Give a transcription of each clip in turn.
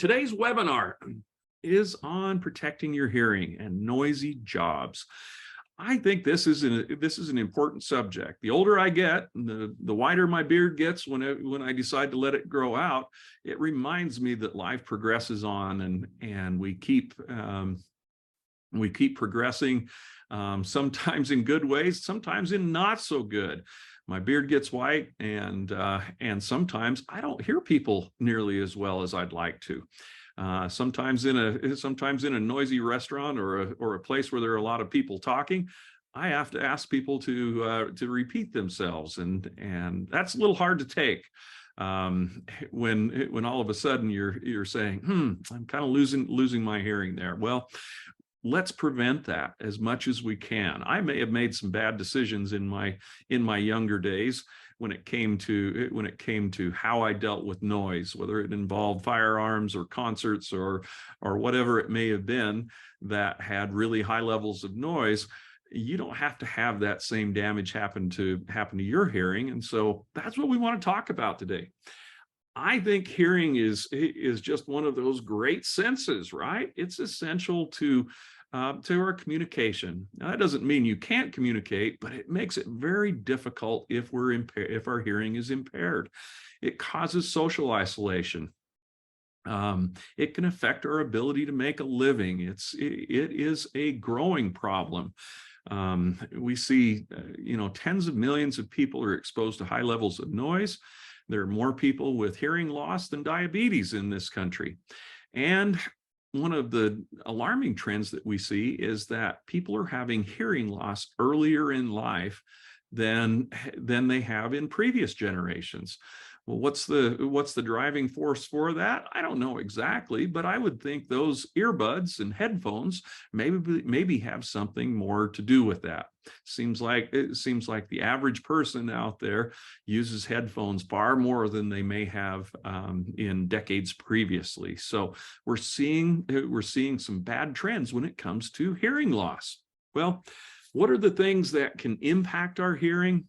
Today's webinar is on protecting your hearing and noisy jobs. I think this is an important subject. The older I get, the wider my beard gets when I decide to let it grow out. It reminds me that life progresses on, and we keep progressing. Sometimes in good ways, sometimes in not so good. My beard gets white, and sometimes I don't hear people nearly as well as I'd like to. Sometimes in a noisy restaurant or a place where there are a lot of people talking, I have to ask people to repeat themselves, and that's a little hard to take. When all of a sudden you're saying, I'm kind of losing my hearing there. Well, let's prevent that as much as we can. I may have made some bad decisions in my younger days when it came to how I dealt with noise, whether it involved firearms or concerts or whatever it may have been that had really high levels of noise. You don't have to have that same damage happen to your hearing, and so that's what we want to talk about today. I think hearing is just one of those great senses, right? It's essential to our communication. Now, that doesn't mean you can't communicate, but it makes it very difficult if our hearing is impaired. It causes social isolation. It can affect our ability to make a living. It is a growing problem. We see, tens of millions of people are exposed to high levels of noise. There are more people with hearing loss than diabetes in this country. And one of the alarming trends that we see is that people are having hearing loss earlier in life than they have in previous generations. Well, what's the driving force for that? I don't know exactly, but I would think those earbuds and headphones maybe have something more to do with that. It seems like the average person out there uses headphones far more than they may have in decades previously. So we're seeing some bad trends when it comes to hearing loss. Well, what are the things that can impact our hearing?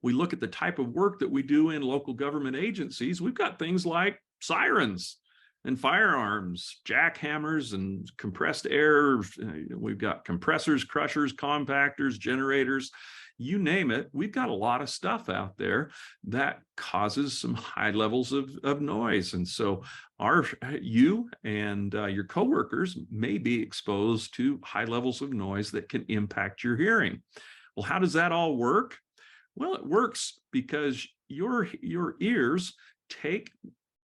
We look at the type of work that we do in local government agencies. We've got things like sirens and firearms, jackhammers and compressed air. We've got compressors, crushers, compactors, generators, you name it. We've got a lot of stuff out there that causes some high levels of noise. And so you and your coworkers may be exposed to high levels of noise that can impact your hearing. Well, how does that all work? Well, it works because your ears take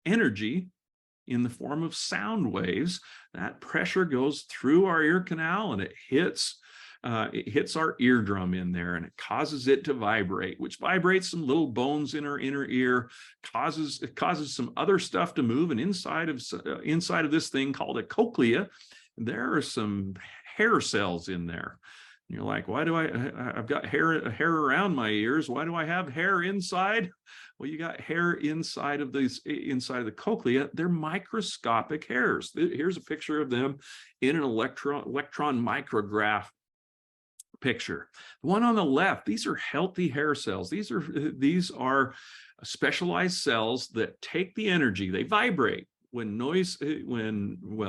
energy in the form of sound waves. That pressure goes through our ear canal and it hits our eardrum in there, and it causes it to vibrate, which vibrates some little bones in our inner ear, it causes some other stuff to move. And inside of this thing called a cochlea, there are some hair cells in there. You're like, why do I've got hair around my ears. Why do I have hair inside? Well, you got hair inside of the cochlea. They're microscopic hairs. Here's a picture of them in an electron micrograph picture. The one on the left, these are healthy hair cells. These are specialized cells that take the energy. They vibrate.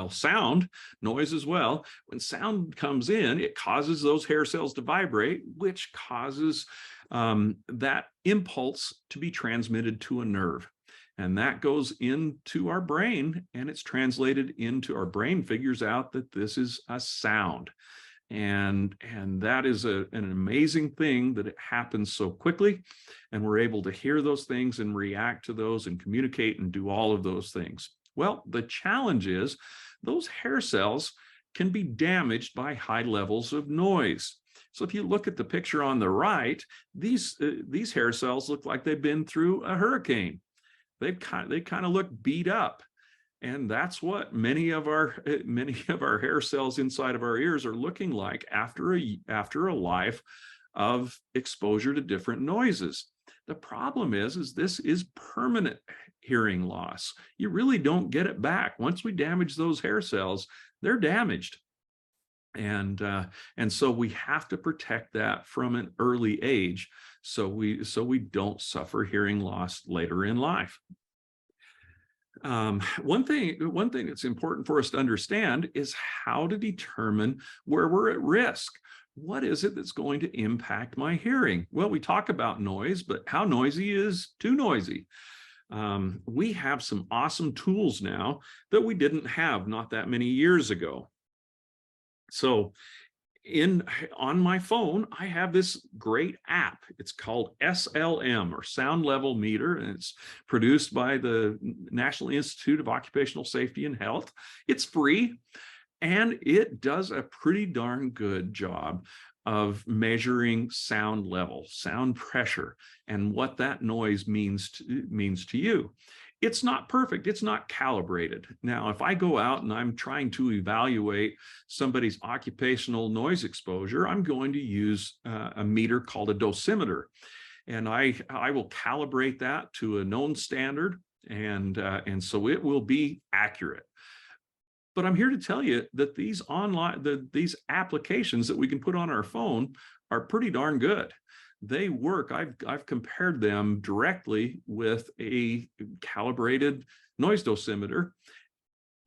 Sound, noise as well, when sound comes in, it causes those hair cells to vibrate, which causes that impulse to be transmitted to a nerve. And that goes into our brain, and it's translated into our brain, figures out that this is a sound. And that is an amazing thing that it happens so quickly, and we're able to hear those things and react to those and communicate and do all of those things. Well, the challenge is those hair cells can be damaged by high levels of noise. So if you look at the picture on the right, these hair cells look like they've been through a hurricane. They kind of look beat up. And that's what many of our hair cells inside of our ears are looking like after a life of exposure to different noises. The problem is this is permanent hearing loss. You really don't get it back. Once we damage those hair cells, they're damaged. And so we have to protect that from an early age so we don't suffer hearing loss later in life. One thing that's important for us to understand is how to determine where we're at risk. What is it that's going to impact my hearing? Well, we talk about noise, but how noisy is too noisy? We have some awesome tools now that we didn't have not that many years ago. So on my phone, I have this great app. It's called SLM, or Sound Level Meter, and it's produced by the National Institute of Occupational Safety and Health. It's free, and it does a pretty darn good job of measuring sound level, sound pressure, and what that noise means to you. It's not perfect. It's not calibrated. Now, if I go out and I'm trying to evaluate somebody's occupational noise exposure, I'm going to use a meter called a dosimeter. And I will calibrate that to a known standard, and so it will be accurate. But I'm here to tell you that these these applications that we can put on our phone are pretty darn good. They work. I've compared them directly with a calibrated noise dosimeter,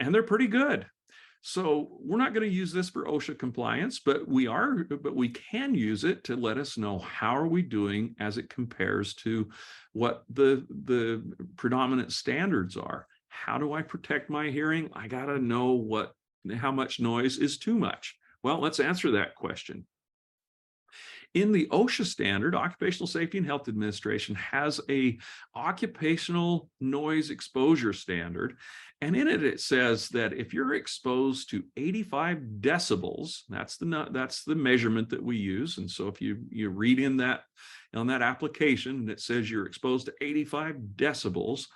and they're pretty good. So we're not going to use this for OSHA compliance, but we can use it to let us know how are we doing as it compares to what the predominant standards are. How do I protect my hearing? I got to know how much noise is too much. Well, let's answer that question. In the OSHA standard, Occupational Safety and Health Administration has a occupational noise exposure standard. And in it, it says that if you're exposed to 85 decibels, that's the measurement that we use. And so if you read in that on that application, and it says you're exposed to 85 decibels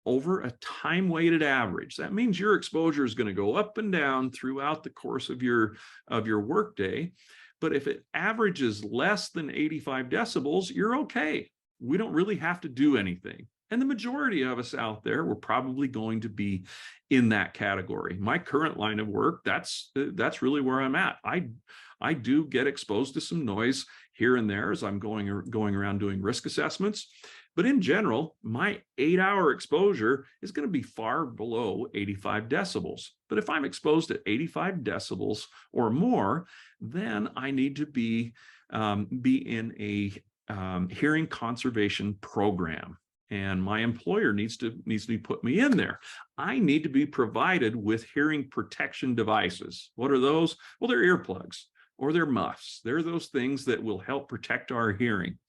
over a time-weighted average, that means your exposure is going to go up and down throughout the course of your workday. But if it averages less than 85 decibels, you're okay. We don't really have to do anything. And the majority of us out there, we're probably going to be in that category. My current line of work, that's really where I'm at. I do get exposed to some noise here and there as I'm going around doing risk assessments. But in general, my 8-hour exposure is going to be far below 85 decibels. But if I'm exposed to 85 decibels or more, then I need to be in a hearing conservation program. And my employer needs to put me in there. I need to be provided with hearing protection devices. What are those? Well, they're earplugs or they're muffs. They're those things that will help protect our hearing.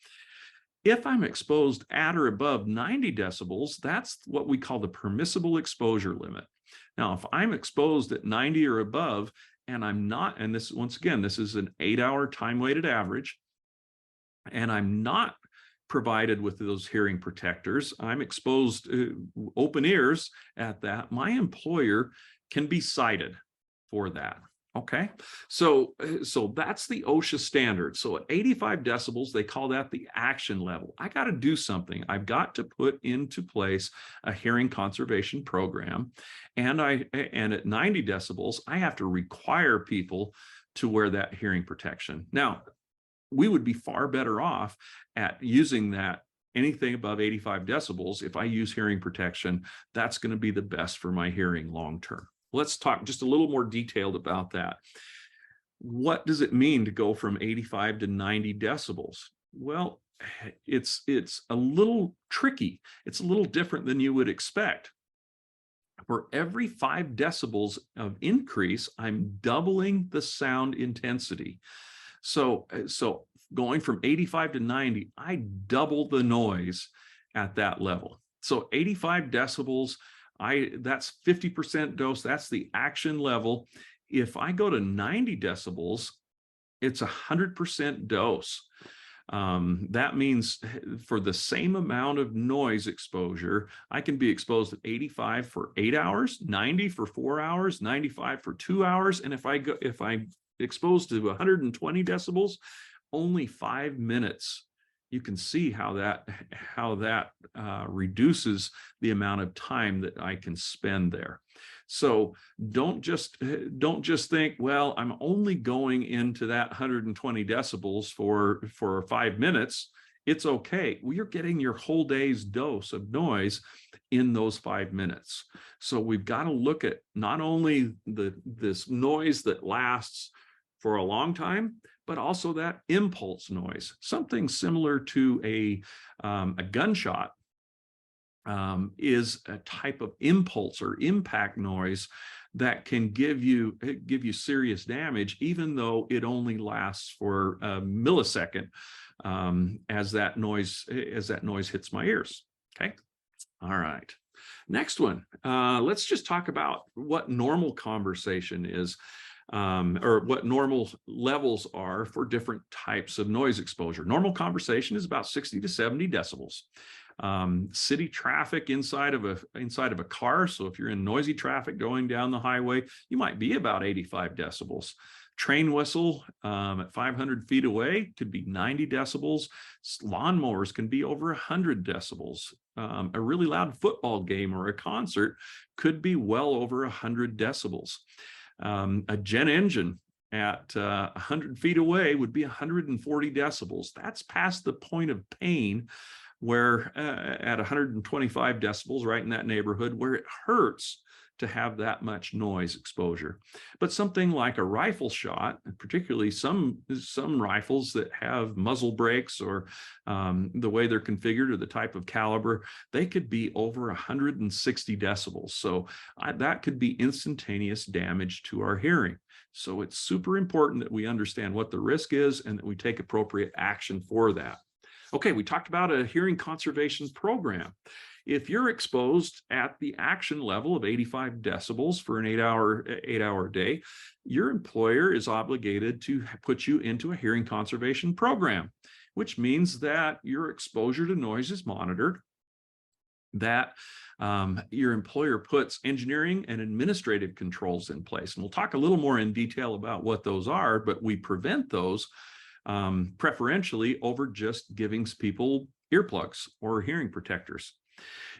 If I'm exposed at or above 90 decibels, that's what we call the permissible exposure limit. Now, if I'm exposed at 90 or above, and I'm not, and this, once again, this is an 8-hour time-weighted average, and I'm not provided with those hearing protectors, I'm exposed open ears at that, my employer can be cited for that. Okay, so that's the OSHA standard. So at 85 decibels, they call that the action level. I got to do something. I've got to put into place a hearing conservation program. And at 90 decibels, I have to require people to wear that hearing protection. Now, we would be far better off at using that. Anything above 85 decibels, if I use hearing protection, that's going to be the best for my hearing long term. Let's talk just a little more detailed about that. What does it mean to go from 85 to 90 decibels? Well, it's a little tricky. It's a little different than you would expect. For every 5 decibels of increase, I'm doubling the sound intensity. So going from 85 to 90, I double the noise at that level. So 85 decibels, that's 50% dose. That's the action level. If I go to 90 decibels, it's 100% dose. That means for the same amount of noise exposure, I can be exposed at 85 for 8 hours, 90 for 4 hours, 95 for 2 hours. And if I'm exposed to 120 decibels, only 5 minutes. You can see how that reduces the amount of time that I can spend there. So don't just think, well, I'm only going into that 120 decibels for 5 minutes. It's okay. Well, you're getting your whole day's dose of noise in those 5 minutes. So we've got to look at not only this noise that lasts for a long time, but also that impulse noise. Something similar to a gunshot is a type of impulse or impact noise that can give you serious damage, even though it only lasts for a millisecond as that noise hits my ears. Okay. All right. Next one. Let's just talk about what normal conversation is, or what normal levels are for different types of noise exposure. Normal conversation is about 60 to 70 decibels. City traffic inside of a car. So if you're in noisy traffic going down the highway, you might be about 85 decibels. Train whistle at 500 feet away could be 90 decibels. Lawnmowers can be over 100 decibels. A really loud football game or a concert could be well over 100 decibels. A jet engine at 100 feet away would be 140 decibels. That's past the point of pain, where at 125 decibels, right in that neighborhood, where it hurts to have that much noise exposure. But something like a rifle shot, particularly some rifles that have muzzle brakes, or the way they're configured or the type of caliber, they could be over 160 decibels. So that could be instantaneous damage to our hearing. So it's super important that we understand what the risk is and that we take appropriate action for that. Okay, we talked about a hearing conservation program. If you're exposed at the action level of 85 decibels for an 8-hour day, your employer is obligated to put you into a hearing conservation program, which means that your exposure to noise is monitored, that your employer puts engineering and administrative controls in place. And we'll talk a little more in detail about what those are, but we prevent those preferentially over just giving people earplugs or hearing protectors.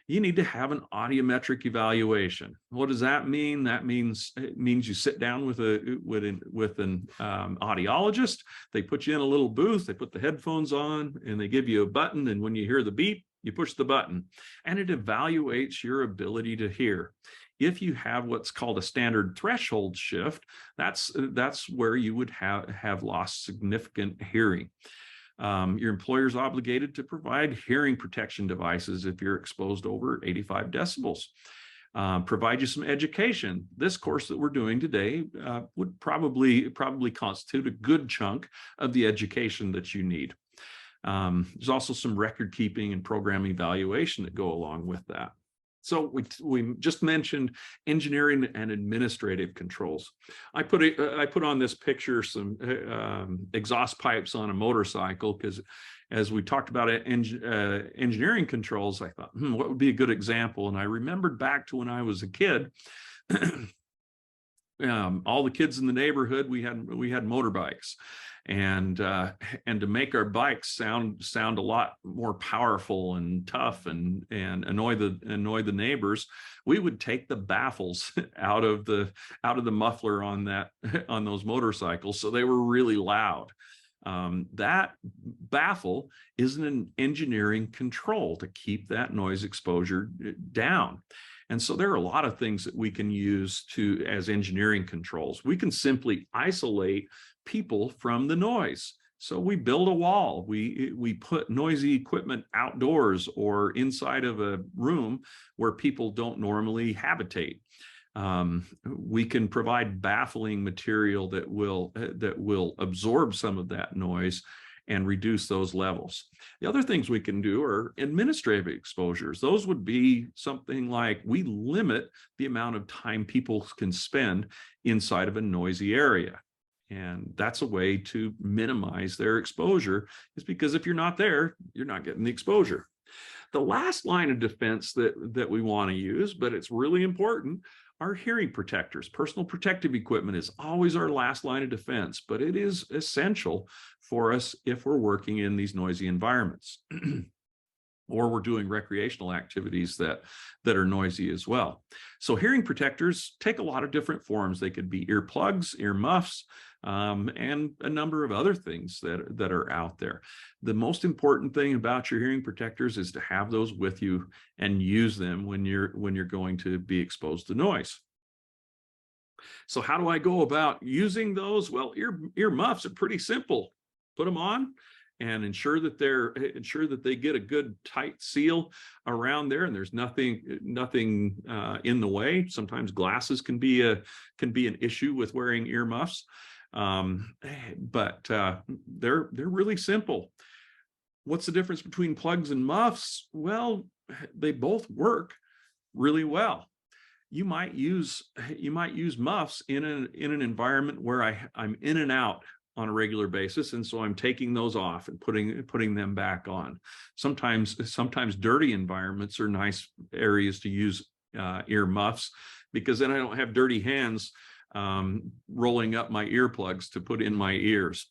You need to have an audiometric evaluation. What does that mean? That means you sit down with an audiologist. They put you in a little booth, they put the headphones on, and they give you a button, and when you hear the beep, you push the button, and it evaluates your ability to hear. If you have what's called a standard threshold shift, that's where you would have lost significant hearing. Your employer is obligated to provide hearing protection devices if you're exposed over 85 decibels. Provide you some education. This course that we're doing today would probably constitute a good chunk of the education that you need. There's also some record keeping and program evaluation that go along with that. So we just mentioned engineering and administrative controls. I put on this picture some exhaust pipes on a motorcycle, because as we talked about engineering controls, I thought, what would be a good example? And I remembered back to when I was a kid. All the kids in the neighborhood, we had motorbikes, and to make our bikes sound a lot more powerful and tough and annoy the neighbors, we would take the baffles out of the muffler on those motorcycles, so they were really loud. That baffle is an engineering control to keep that noise exposure down. And so there are a lot of things that we can use as engineering controls. We can simply isolate people from the noise. So we build a wall, we put noisy equipment outdoors or inside of a room where people don't normally habitate. We can provide baffling material that will absorb some of that noise and reduce those levels. The other things we can do are administrative exposures. Those would be something like, we limit the amount of time people can spend inside of a noisy area. And that's a way to minimize their exposure, is because if you're not there, you're not getting the exposure. The last line of defense that we want to use, but it's really important, are hearing protectors. Personal protective equipment is always our last line of defense, but it is essential for us if we're working in these noisy environments. or we're doing recreational activities that are noisy as well. So hearing protectors take a lot of different forms. They could be earplugs, ear muffs, and a number of other things that are out there. The most important thing about your hearing protectors is to have those with you and use them when you're going to be exposed to noise. So how do I go about using those? Well, ear muffs are pretty simple. Put them on and ensure that they get a good tight seal around there, and there's nothing in the way. Sometimes glasses can be an issue with wearing earmuffs, but they're really simple. What's the difference between plugs and muffs? Well, they both work really well. You might use muffs in an environment where I'm in and out on a regular basis, and so I'm taking those off and putting them back on. Sometimes dirty environments are nice areas to use ear muffs, because then I don't have dirty hands rolling up my earplugs to put in my ears.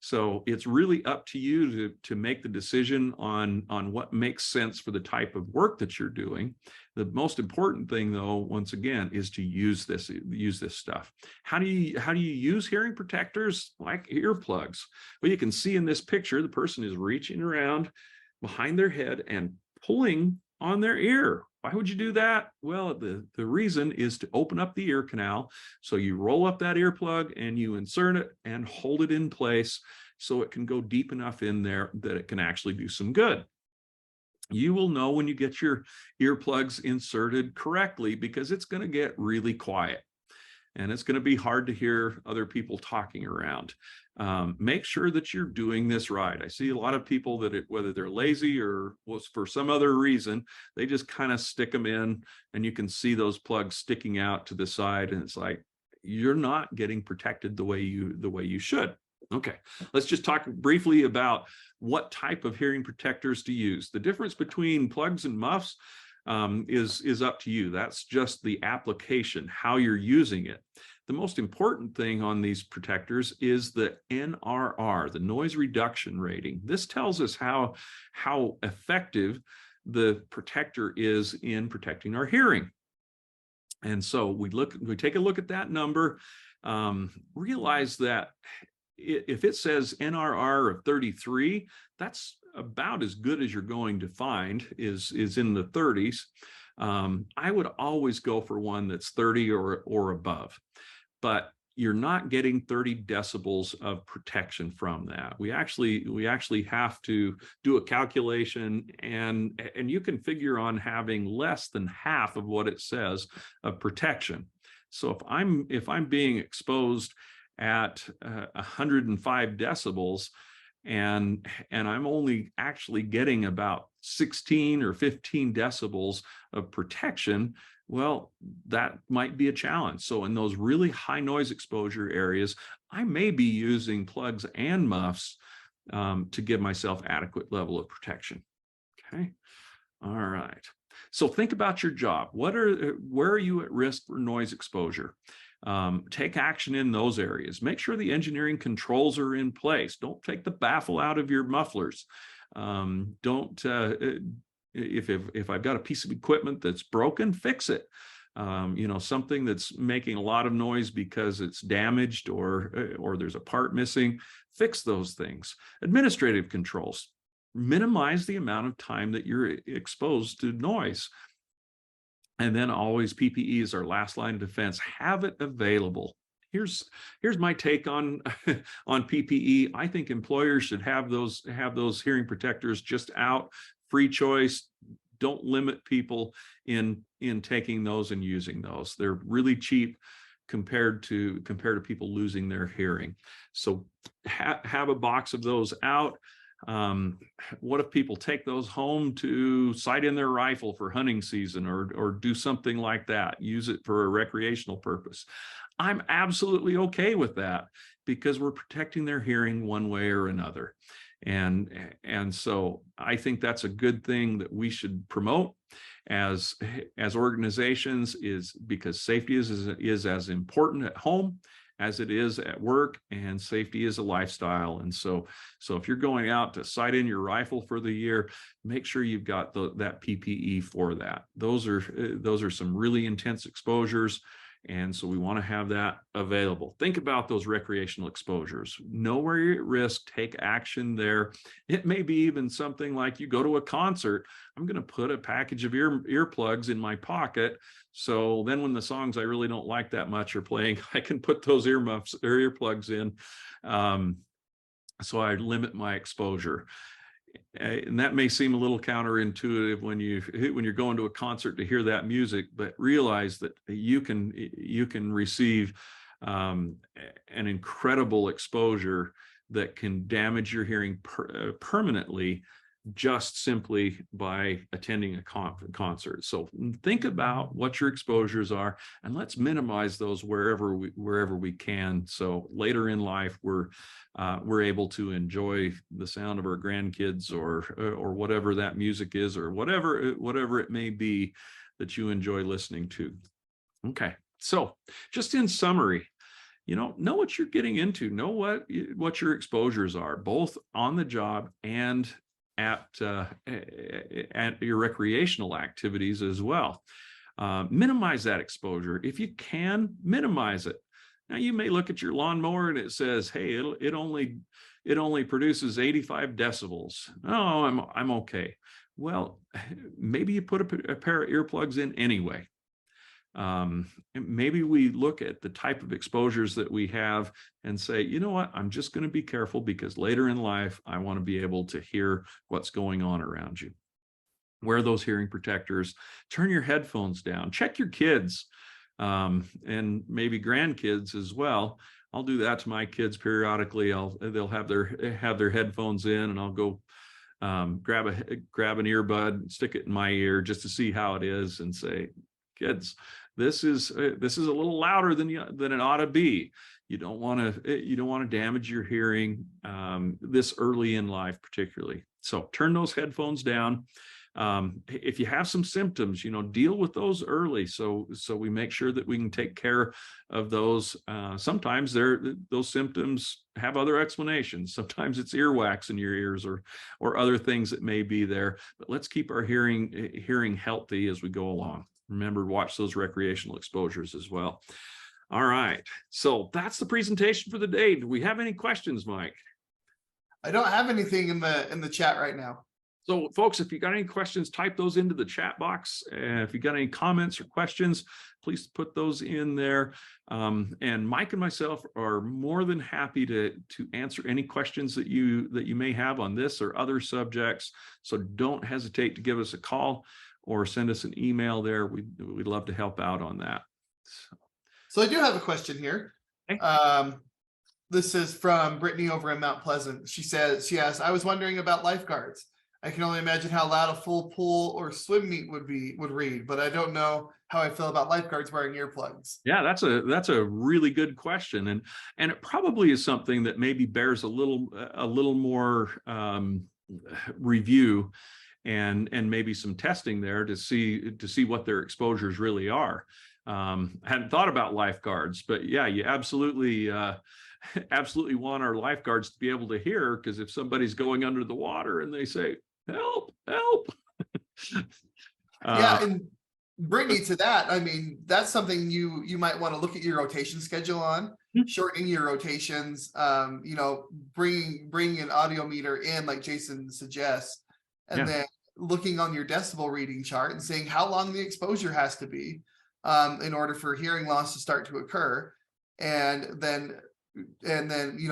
So it's really up to you to make the decision on what makes sense for the type of work that you're doing. The most important thing, though, once again, is to use this stuff. How do you use hearing protectors like earplugs? Well, you can see in this picture, the person is reaching around behind their head and pulling on their ear. Why would you do that? Well, the reason is to open up the ear canal. So you roll up that earplug and you insert it and hold it in place so it can go deep enough in there that it can actually do some good. You will know when you get your earplugs inserted correctly, because it's going to get really quiet and it's going to be hard to hear other people talking around. Make sure that you're doing this right. I see a lot of people that whether they're lazy or was for some other reason, they just kind of stick them in, and you can see those plugs sticking out to the side, and it's like, you're not getting protected the way you should. Okay, let's just talk briefly about what type of hearing protectors to use. The difference between plugs and muffs is up to you. That's just the application, how you're using it. The most important thing on these protectors is the NRR, the noise reduction rating. This tells us how effective the protector is in protecting our hearing. And so we take a look at that number, realize that if it says NRR of 33, that's about as good as you're going to find is in the 30s. I would always go for one that's 30 or above, but you're not getting 30 decibels of protection from that. We actually have to do a calculation, and you can figure on having less than half of what it says of protection. So if I'm being exposed at 105 decibels and I'm only actually getting about 16 or 15 decibels of protection, well, that might be a challenge. So in those really high noise exposure areas, I may be using plugs and muffs to give myself adequate level of protection. Okay. All right. So think about your job. Where are you at risk for noise exposure? Take action in those areas. Make sure the engineering controls are in place. Don't take the baffle out of your mufflers. If I've got a piece of equipment that's broken, fix it. Something that's making a lot of noise because it's damaged or there's a part missing, fix those things. Administrative controls. Minimize the amount of time that you're exposed to noise. And then always PPE is our last line of defense. Have it available. Here's my take on PPE. I think employers should have those hearing protectors just out, free choice. Don't limit people in taking those and using those. They're really cheap compared to people losing their hearing. So have a box of those out. What if people take those home to sight in their rifle for hunting season or do something like that, use it for a recreational purpose? I'm absolutely okay with that, because we're protecting their hearing one way or another. And so I think that's a good thing that we should promote as organizations, is because safety is as important at home as it is at work, and safety is a lifestyle. And so if you're going out to sight in your rifle for the year, make sure you've got that PPE for that. Those are some really intense exposures. And so we want to have that available. Think about those recreational exposures. Know where you're at risk, take action there. It may be even something like you go to a concert. I'm going to put a package of earplugs in my pocket. So then when the songs I really don't like that much are playing, I can put those earmuffs or earplugs in. So I limit my exposure. And that may seem a little counterintuitive when you're going to a concert to hear that music, but realize that you can receive an incredible exposure that can damage your hearing permanently, just simply by attending a concert. So think about what your exposures are, and let's minimize those wherever we can. So later in life, we're able to enjoy the sound of our grandkids or whatever that music is, or whatever it may be that you enjoy listening to. Okay, so just in summary, know what you're getting into, know what your exposures are, both on the job and at your recreational activities as well. Minimize that exposure. If you can, minimize it. Now, you may look at your lawnmower and it says, hey, it only produces 85 decibels. Oh, I'm okay. Well, maybe you put a pair of earplugs in anyway. Maybe we look at the type of exposures that we have and say, you know what, I'm just going to be careful because later in life, I want to be able to hear what's going on around you. Wear those hearing protectors, turn your headphones down, check your kids, and maybe grandkids as well. I'll do that to my kids periodically. They'll have their headphones in, and I'll go grab an earbud, stick it in my ear just to see how it is, and say, kids, this is a little louder than it ought to be. You don't want to damage your hearing this early in life, particularly. So turn those headphones down. If you have some symptoms, deal with those early. So we make sure that we can take care of those. Sometimes those symptoms have other explanations. Sometimes it's earwax in your ears or other things that may be there. But let's keep our hearing healthy as we go along. Remember, watch those recreational exposures as well. All right. So that's the presentation for the day. Do we have any questions, Mike? I don't have anything in the chat right now. So folks, if you got any questions, type those into the chat box. And if you got any comments or questions, please put those in there. And Mike and myself are more than happy to answer any questions that you may have on this or other subjects. So don't hesitate to give us a call or send us an email there. We'd love to help out on that. So I do have a question here. Okay. This is from Brittany over in Mount Pleasant. She asks, I was wondering about lifeguards. I can only imagine how loud a full pool or swim meet would read, but I don't know how I feel about lifeguards wearing earplugs. Yeah, that's a really good question, and it probably is something that maybe bears a little more review and maybe some testing there to see what their exposures really are. I hadn't thought about lifeguards, but yeah, you absolutely want our lifeguards to be able to hear, because if somebody's going under the water and they say, help. Yeah, and Brittany, to that, I mean, that's something you might want to look at your rotation schedule on, shortening your rotations, bringing an audio meter in like Jason suggests, and then looking on your decibel reading chart and seeing how long the exposure has to be in order for hearing loss to start to occur, and then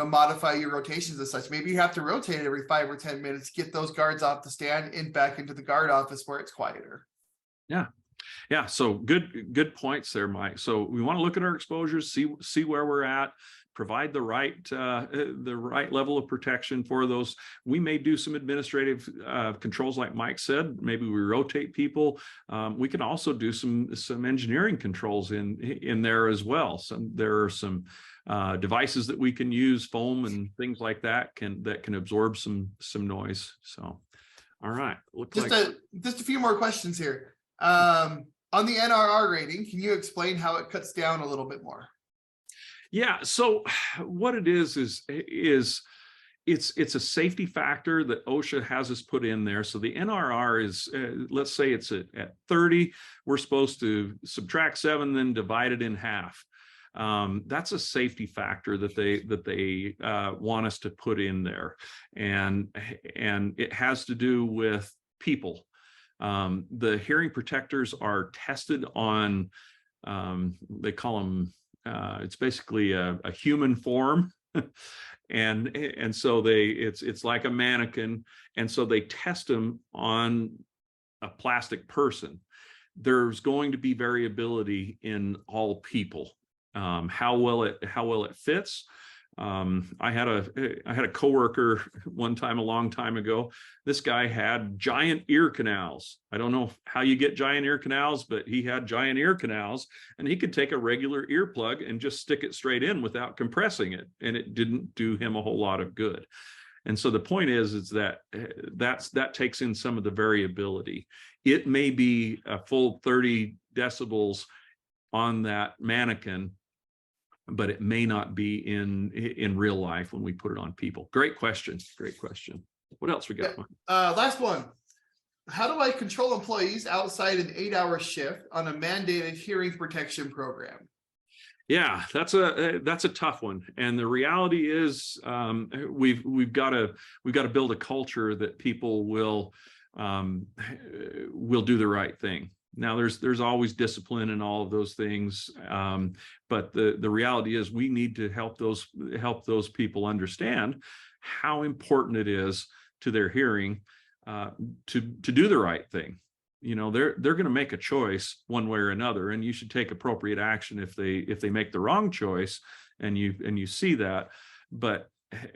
modify your rotations as such. Maybe you have to rotate every 5 or 10 minutes, get those guards off the stand and back into the guard office where it's quieter. Yeah. So good points there, Mike. So we want to look at our exposures, see where we're at, provide the right level of protection for those. We may do some administrative controls, like Mike said. Maybe we rotate people. We can also do some engineering controls in there as well. There are some devices that we can use, foam and things like that can absorb some noise. So, all right. Just a few more questions here. On the NRR rating, can you explain how it cuts down a little bit more? Yeah. So what it is it's a safety factor that OSHA has us put in there. So the NRR is, let's say it's at 30, we're supposed to subtract 7, then divide it in half. That's a safety factor that they want us to put in there, and it has to do with people. The hearing protectors are tested on, they call them, it's basically a human form. And so it's like a mannequin, and so they test them on a plastic person. There's going to be variability in all people. How well it fits. I had a coworker one time, a long time ago. This guy had giant ear canals. I don't know how you get giant ear canals, but he had giant ear canals, and he could take a regular earplug and just stick it straight in without compressing it, and it didn't do him a whole lot of good. And so the point is that that takes in some of the variability. It may be a full 30 decibels on that mannequin, but it may not be in real life when we put it on people. Great question. Great question. What else we got? Last one. How do I control employees outside an 8-hour shift on a mandated hearing protection program? Yeah, that's a tough one. And the reality is, we've got to build a culture that people will do the right thing. Now, there's always discipline and all of those things, but the reality is we need to help those people understand how important it is to their hearing to do the right thing. You know, they're going to make a choice one way or another, and you should take appropriate action if they make the wrong choice, and you see that. But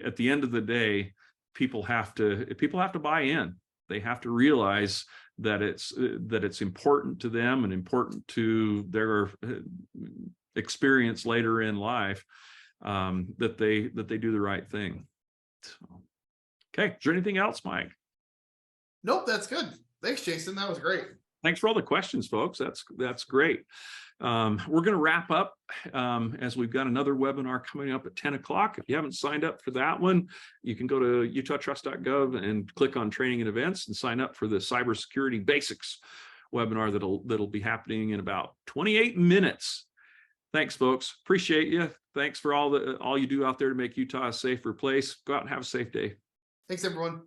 at the end of the day, people have to buy in. They have to realize that it's important to them and important to their experience later in life, that they do the right thing. So, okay, is there anything else, Mike? Nope, that's good. Thanks, Jason. That was great. Thanks for all the questions, folks. That's great. We're going to wrap up, as we've got another webinar coming up at 10 o'clock. If you haven't signed up for that one, you can go to utahtrust.gov and click on training and events and sign up for the cybersecurity basics webinar that'll be happening in about 28 minutes. Thanks, folks. Appreciate you. Thanks for all you do out there to make Utah a safer place. Go out and have a safe day. Thanks, everyone.